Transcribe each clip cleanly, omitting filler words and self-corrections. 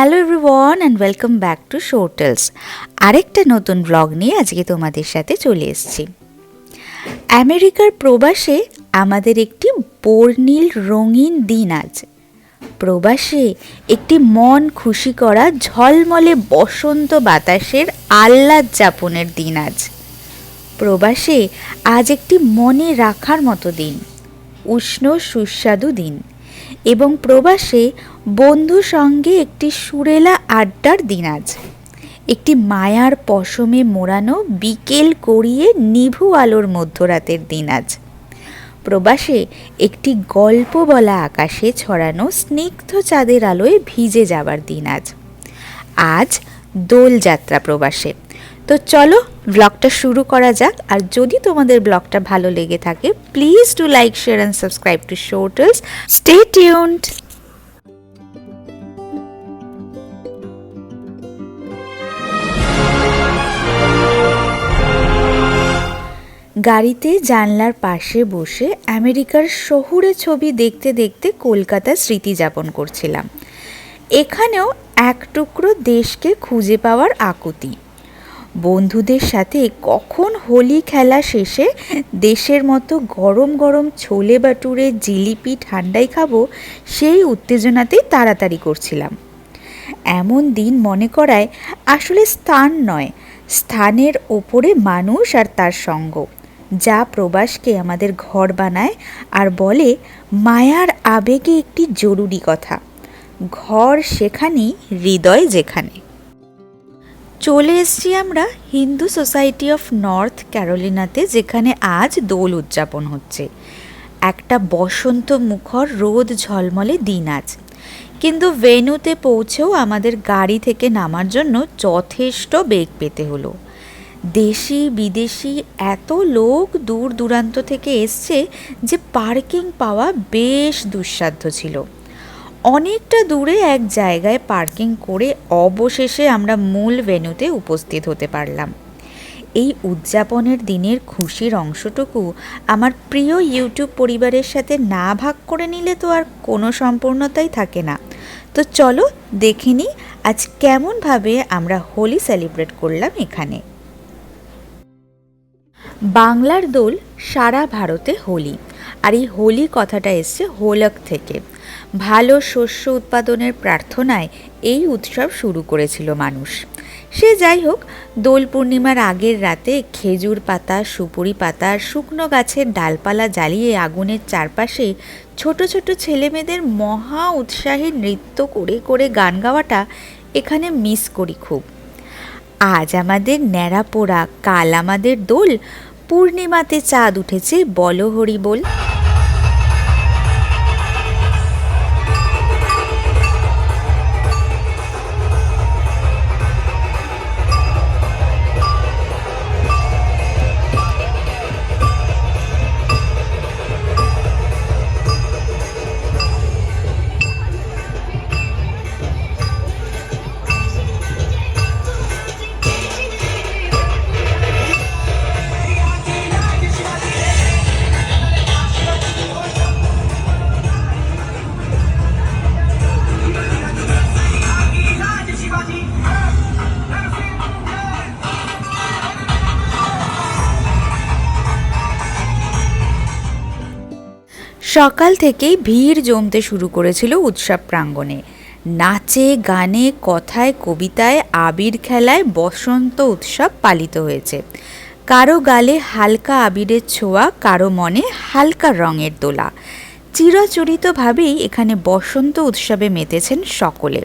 Hello everyone and welcome back to Shotels. আরেকটা নতুন blog নিয়ে আজকে তোমাদের সাথে চলে এসেছি। আমেরিকার প্রবাসে আমাদের একটি বর্ণিল রঙিন দিন আজ। প্রবাসে একটি মন খুশি করা ঝলমলে বসন্ত বাতাসের আহ্লাদ যাপনের দিন আজ। প্রবাসে আজ একটি মনে রাখার মতো দিন, উষ্ণ সুস্বাদু দিন, এবং প্রবাসে বন্ধু সঙ্গে একটি সুরেলা আড্ডার দিন আজ। একটি মায়ার পশমে মোড়ানো বিকেল গড়িয়ে নিভু আলোর মধ্যরাতের দিন আজ। প্রবাসে একটি গল্প বলা আকাশে ছড়ানো স্নিগ্ধ চাঁদের আলোয় ভিজে যাবার দিন আজ। আজ দোলযাত্রা প্রবাসে। তো চলো ব্লগটা শুরু করা যাক। আর যদি তোমাদের ব্লগটা ভালো লেগে থাকে please do like, share and subscribe to Shotels. Stay tuned. গাড়িতে জানলার পাশে বসে আমেরিকার শহুরে ছবি দেখতে দেখতে কলকাতার স্মৃতি যাপন করছিলাম। এখানেও এক টুকরো দেশকে খুঁজে পাওয়ার আকুতি। বন্ধুদের সাথে কখন হোলি খেলা শেষে দেশের মতো গরম গরম ছোলে বাটুরে জিলিপি ঠান্ডাই খাবো সেই উত্তেজনাতেই তাড়াতাড়ি করছিলাম। এমন দিন মনে করায় আসলে স্থান নয়, স্থানের ওপরে মানুষ আর তার সঙ্গ, যা প্রবাসকে আমাদের ঘর বানায় আর বলে মায়ার আবেগে একটি জরুরি কথা, ঘর সেখানেই, হৃদয় যেখানে। চলে এসছি আমরা হিন্দু সোসাইটি অফ নর্থ ক্যারোলিনাতে, যেখানে আজ দোল উদযাপন হচ্ছে। একটা বসন্ত মুখর রোদ ঝলমলে দিন আজ। কিন্তু ভেন্যুতে পৌঁছেও আমাদের গাড়ি থেকে নামার জন্য যথেষ্ট বেগ পেতে হলো। দেশি বিদেশি এত লোক দূর দূরান্ত থেকে এসছে যে পার্কিং পাওয়া বেশ দুঃসাধ্য ছিল। অনেকটা দূরে এক জায়গায় পার্কিং করে অবশেষে আমরা মূল ভেন্যুতে উপস্থিত হতে পারলাম। এই উদযাপনের দিনের খুশির অংশটুকু আমার প্রিয় ইউটিউব পরিবারের সাথে না ভাগ করে নিলে তো আর কোনো সম্পূর্ণতাই থাকে না। তো চলো দেখে নিই আজ কেমনভাবে আমরা হোলি সেলিব্রেট করলাম এখানে। বাংলার দোল, সারা ভারতে হোলি। আর এই হোলি কথাটা এসছে হোলক থেকে। ভালো শস্য উৎপাদনের প্রার্থনায় এই উৎসব শুরু করেছিল মানুষ। সে যাই হোক, দোল পূর্ণিমার আগের রাতে খেজুর পাতা, সুপুরি পাতা, শুকনো গাছের ডালপালা জ্বালিয়ে আগুনের চারপাশে ছোট ছোট ছেলেমেয়েদের মহা উৎসাহে নৃত্য করে করে গান গাওয়াটা এখানে মিস করি খুব। আজ আমাদের ন্যাড়া পোড়া, কাল আমাদের দোল, পূর্ণিমাতে চাঁদ উঠেছে, বলো হরি বল। সকাল থেকেই ভিড় জমতে শুরু করেছিল উৎসব প্রাঙ্গণে। নাচে গানে কথায় কবিতায় আবির খেলায় বসন্ত উৎসব পালিত হয়েছে। কারো গালে হালকা আবিরের ছোঁয়া, কারো মনে হালকা রঙের দোলা। চিরাচরিতভাবেই এখানে বসন্ত উৎসবে মেতেছেন সকলে।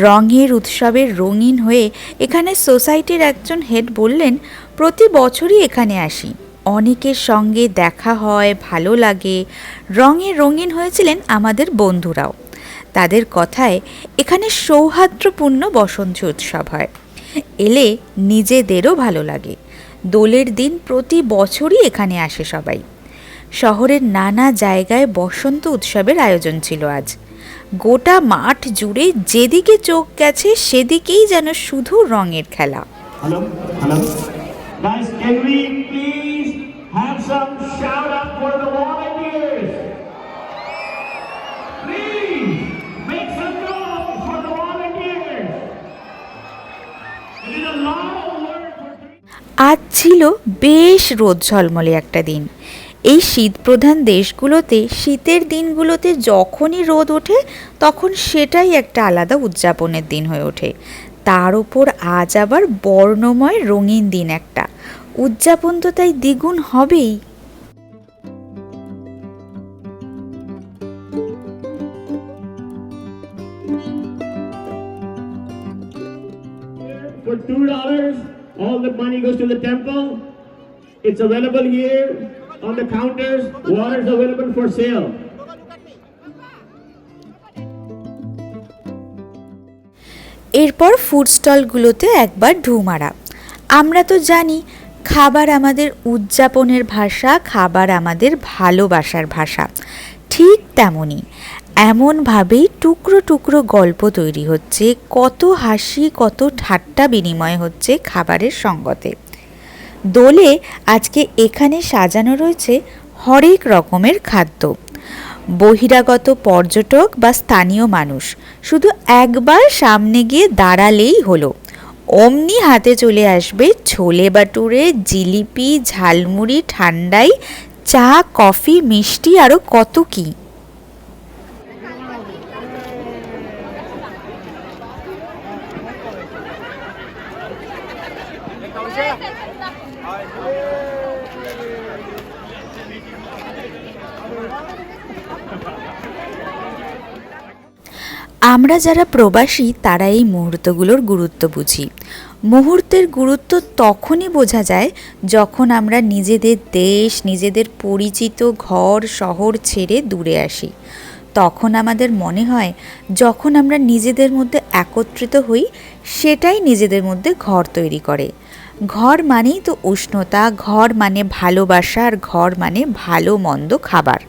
রঙের উৎসবের রঙিন হয়ে এখানে সোসাইটির একজন হেড বললেন, প্রতি বছরই এখানে আসি, অনেকের সঙ্গে দেখা হয়, ভালো লাগে। রঙে রঙিন হয়েছিলেন আমাদের বন্ধুরাও। তাদের কথায় এখানে সৌহার্দ্যপূর্ণ বসন্ত উৎসব হয়, এলে নিজেদেরও ভালো লাগে। দোলের দিন প্রতি বছরই এখানে আসে সবাই। শহরের নানা জায়গায় বসন্ত উৎসবের আয়োজন ছিল আজ। গোটা মাঠ জুড়ে যেদিকে চোখ গেছে সেদিকেই যেন শুধু রঙের খেলা। Guys, can we please have some shout out for the volunteers? Please make some noise for the volunteers. আজ ছিল বেশ রোদ ঝলমলে একটা দিন। এই শীতপ্রধান দেশগুলোতে শীতের দিনগুলোতে যখনই রোদ ওঠে তখন সেটাই একটা আলাদা উদযাপনের দিন হয়ে ওঠে। তার ওপর আজ আবার বর্ণময় রঙিন দিন একটা, উদযাপন তো তাই দ্বিগুণ হবেই। For $2, all the money goes to the temple. It's available here on the counters. Water is available for sale. এরপর ফুড স্টলগুলোতে একবার ঢু মারা। আমরা তো জানি খাবার আমাদের উদযাপনের ভাষা, খাবার আমাদের ভালোবাসার ভাষা। ঠিক তেমনই এমনভাবেই টুকরো টুকরো গল্প তৈরি হচ্ছে, কত হাসি কত ঠাট্টা বিনিময় হচ্ছে খাবারের সঙ্গতে। দোলে আজকে এখানে সাজানো রয়েছে হরেক রকমের খাদ্য। বহিরাগত পর্যটক বা স্থানীয় মানুষ শুধু একবার সামনে গিয়ে দাঁড়ালেই হলো, অমনি হাতে চলে আসবে ছোলে বাটুরে, জিলিপি, ঝালমুড়ি, ঠান্ডাই, চা, কফি, মিষ্টি আরও কত কী। আমরা যারা প্রবাসী তারা এই মুহূর্তগুলোর গুরুত্ব বুঝি। মুহূর্তের গুরুত্ব তখনই বোঝা যায় যখন আমরা নিজেদের দেশ, নিজেদের পরিচিত ঘর শহর ছেড়ে দূরে আসি। তখন আমাদের মনে হয় যখন আমরা নিজেদের মধ্যে একত্রিত হই সেটাই নিজেদের মধ্যে ঘর তৈরি করে। ঘর মানেই তো উষ্ণতা, ঘর মানে ভালোবাসা, আর ঘর মানে ভালো মন্দ খাবার।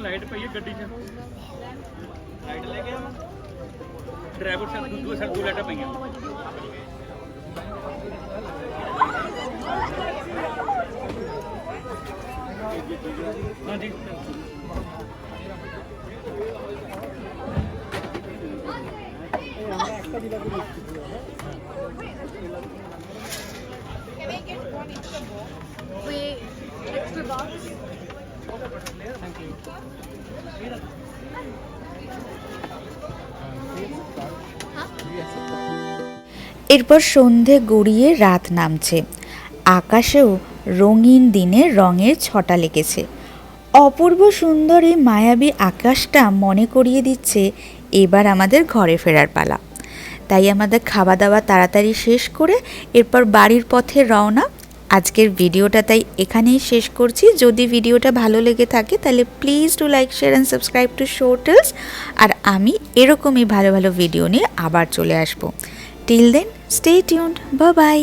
लाइट पई है गड्डी च लाइट लेके आवा ड्राइवर साहब दूसरे साइड दो लाइटां पईयां हां जी Wait, extra box? Thank you এরপর সন্ধে গড়িয়ে রাত নামছে, আকাশেও রঙিন দিনের রঙের ছটা লেগেছে। অপূর্ব সুন্দর এই মায়াবী আকাশটা মনে করিয়ে দিচ্ছে এবার আমাদের ঘরে ফেরার পালা। তাই আমাদের খাওয়া দাওয়া তাড়াতাড়ি শেষ করে এরপর বাড়ির পথে রওনা। আজকের ভিডিওটা তাই এখানেই শেষ করছি। যদি ভিডিওটা ভালো লেগে থাকে তাহলে please do like, share and subscribe to Shotels. আর আমি এরকমই ভালো ভালো ভিডিও নিয়ে আবার চলে আসবো। Till then stay tuned, bye by.